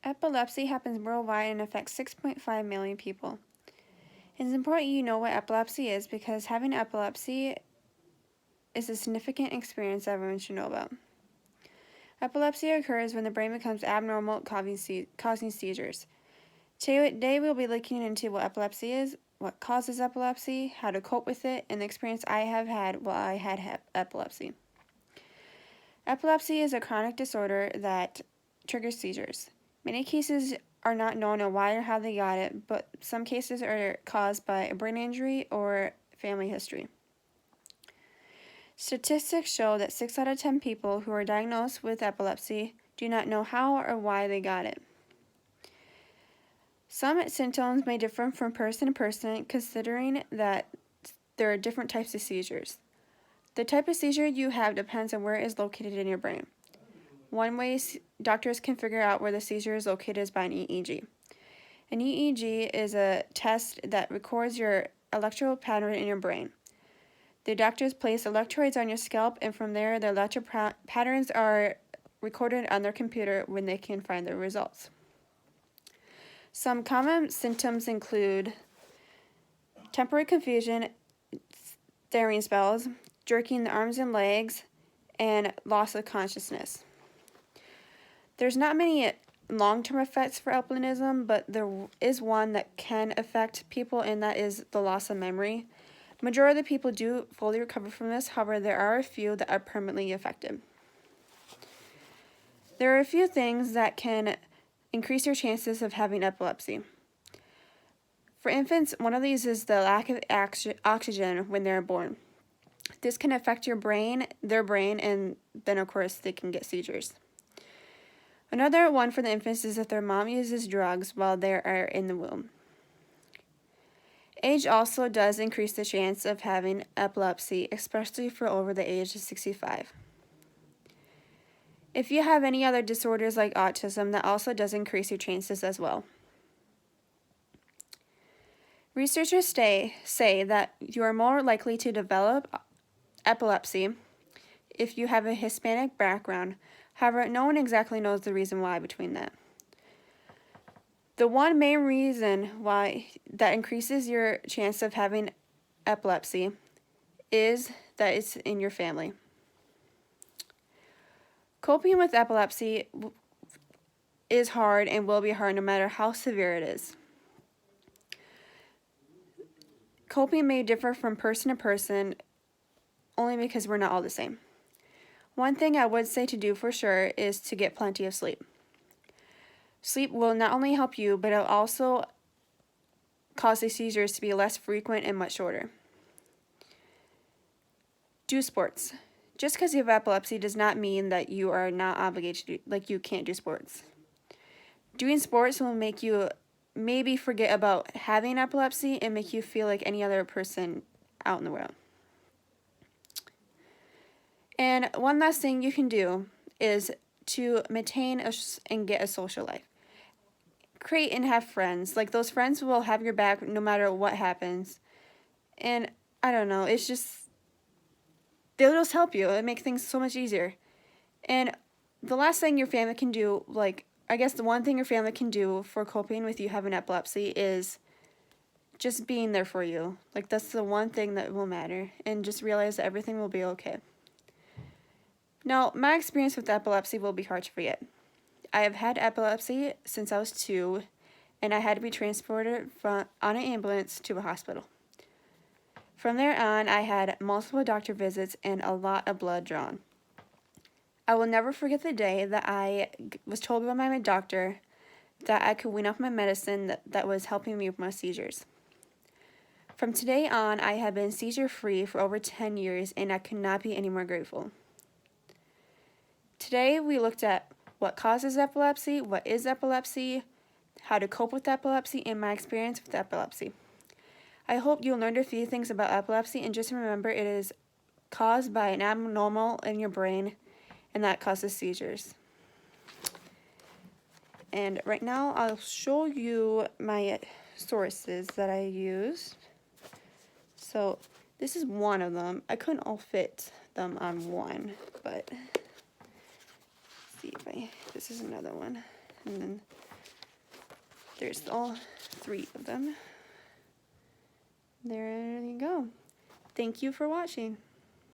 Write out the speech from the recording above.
Epilepsy happens worldwide and affects 6.5 million people. It is important you know what epilepsy is because having epilepsy is a significant experience everyone should know about. Epilepsy occurs when the brain becomes abnormal, causing seizures. Today we'll be looking into what epilepsy is, what causes epilepsy, how to cope with it, and the experience I have had while I had epilepsy. Epilepsy is a chronic disorder that triggers seizures. Many cases are not known on why or how they got it, but some cases are caused by a brain injury or family history. Statistics show that 6 out of 10 people who are diagnosed with epilepsy do not know how or why they got it. Some symptoms may differ from person to person, considering that there are different types of seizures. The type of seizure you have depends on where it is located in your brain. One way doctors can figure out where the seizure is located is by an EEG. An EEG is a test that records your electrical pattern in your brain. The doctors place electrodes on your scalp, and from there, the electrical patterns are recorded on their computer when they can find the results. Some common symptoms include temporary confusion, staring spells, jerking the arms and legs, and loss of consciousness. There's not many long-term effects for albinism, but there is one that can affect people, and that is the loss of memory. Majority of the people do fully recover from this, however, there are a few that are permanently affected. There are a few things that can increase your chances of having epilepsy. For infants, one of these is the lack of oxygen when they're born. This can affect their brain, and then of course they can get seizures. Another one for the infants is if their mom uses drugs while they are in the womb. Age also does increase the chance of having epilepsy, especially for over the age of 65. If you have any other disorders like autism, that also does increase your chances as well. Researchers say that you are more likely to develop epilepsy if you have a Hispanic background. However, no one exactly knows the reason why between that. The one main reason why that increases your chance of having epilepsy is that it's in your family. Coping with epilepsy is hard and will be hard no matter how severe it is. Coping may differ from person to person only because we're not all the same. One thing I would say to do for sure is to get plenty of sleep. Sleep will not only help you, but it'll also cause the seizures to be less frequent and much shorter. Do sports. Just because you have epilepsy does not mean that you are not obligated to you can't do sports. Doing sports will make you maybe forget about having epilepsy and make you feel like any other person out in the world. And one last thing you can do is to maintain and get a social life. Create and have friends. Like, those friends will have your back no matter what happens. And I don't know, it's just, they'll just help you. It makes things so much easier. And the last thing your family can do, I guess the one thing your family can do for coping with you having epilepsy is just being there for you. That's the one thing that will matter. And just realize that everything will be okay. Now, my experience with epilepsy will be hard to forget. I have had epilepsy since I was 2, and I had to be transported on an ambulance to a hospital. From there on, I had multiple doctor visits and a lot of blood drawn. I will never forget the day that I was told by my doctor that I could wean off my medicine that was helping me with my seizures. From today on, I have been seizure-free for over 10 years, and I could not be any more grateful. Today, we looked at what causes epilepsy, what is epilepsy, how to cope with epilepsy, and my experience with epilepsy. I hope you learned a few things about epilepsy, and just remember it is caused by an abnormal in your brain, and that causes seizures. And right now, I'll show you my sources that I used. So this is one of them. I couldn't all fit them on one, but this is another one. And then There's all 3 of them. There you go. Thank you for watching.